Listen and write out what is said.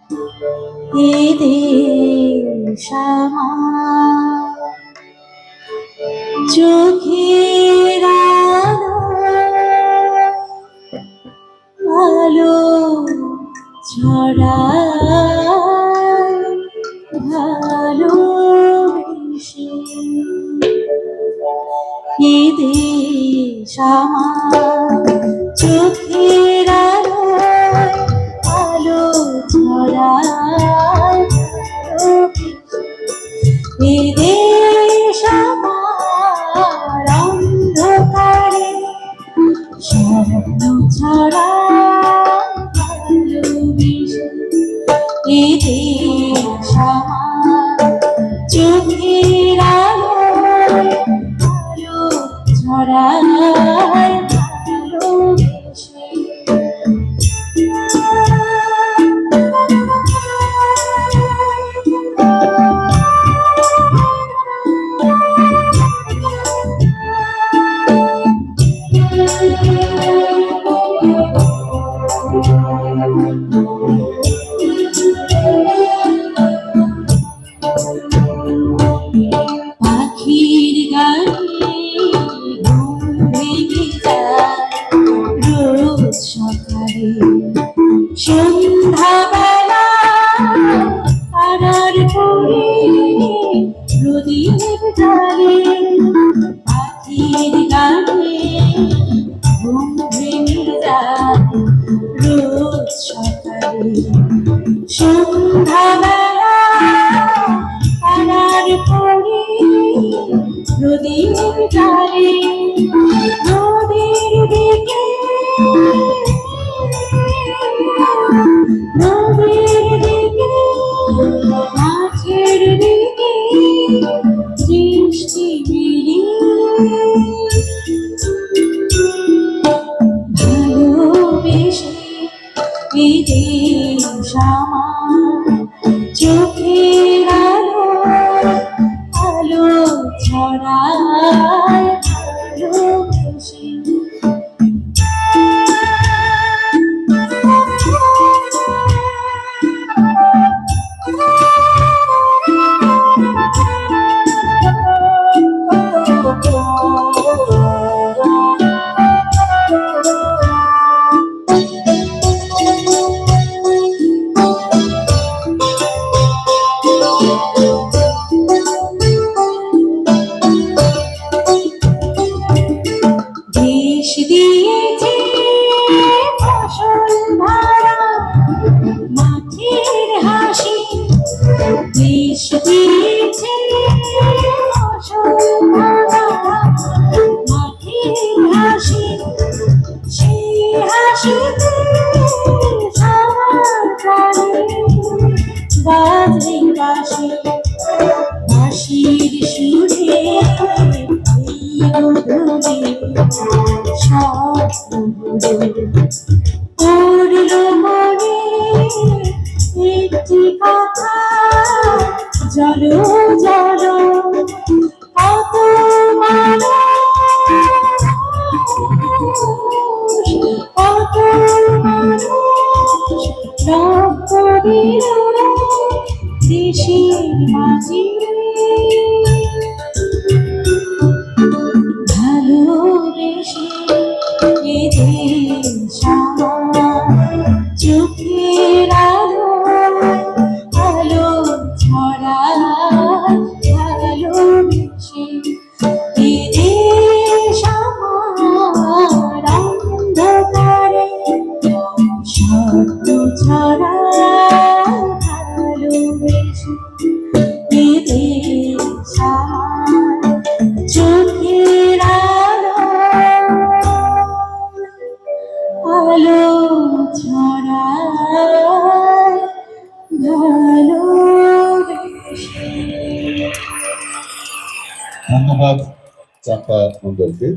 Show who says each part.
Speaker 1: এ দেশ আমার চোখের আলো ছড়ায় ভালোবেসে। এ দেশ আমার চোখের আলো ছড়ায় ভালোবেসে। এ দেশ আমার অন্ধকারে স্বপ্ন ছড়ায় ভালোবেসে। এ দেশ আমার চোখের আলো ছড়ায় ভালোবেসে। পাখির গানে ঘুম ভেঙে যায় রোজ সকালে সন্ধ্যাবেলা তারার পরে প্রদীপ জ্বালে। পাখির গানে ঘুম ভেঙে যায় রোজ সকালে সন্ধ্যাবেলা তারার পরে প্রদীপ জ্বালে। নদীর দিকে নদীর দিকে মাছের দিকে দৃষ্টি মিলিয়ে ভালোবেসে। এ দেশ আমার চোখের আলো ছড়ায় ভালোবেসে। দেশ দিয়েছে ফসল ভরা মাঠের হাসি। দেশ দিয়েছে ফসল ভরা মাঠের হাসি। সেই হাসিতে সবার প্রাণে বাজে বাঁশি। বাঁশির সুরে পড়ল মনে একটি কথা জলো জলো কত মানুষ কত মানুষ রক্ত দিল দেশের মাঝে। ভালোবেসে এ দেশ আমার চোখের আলো ছড়ায় ভালোবেসে। এ দেশ আমার অন্ধকারে স্বপ্ন ছড়ায় ভালোবেসে। এ দেশ আমার চোখের আলো ছড়ায় ভালোবেসে।
Speaker 2: ধন্যবাদ চাপা মণ্ডলকে।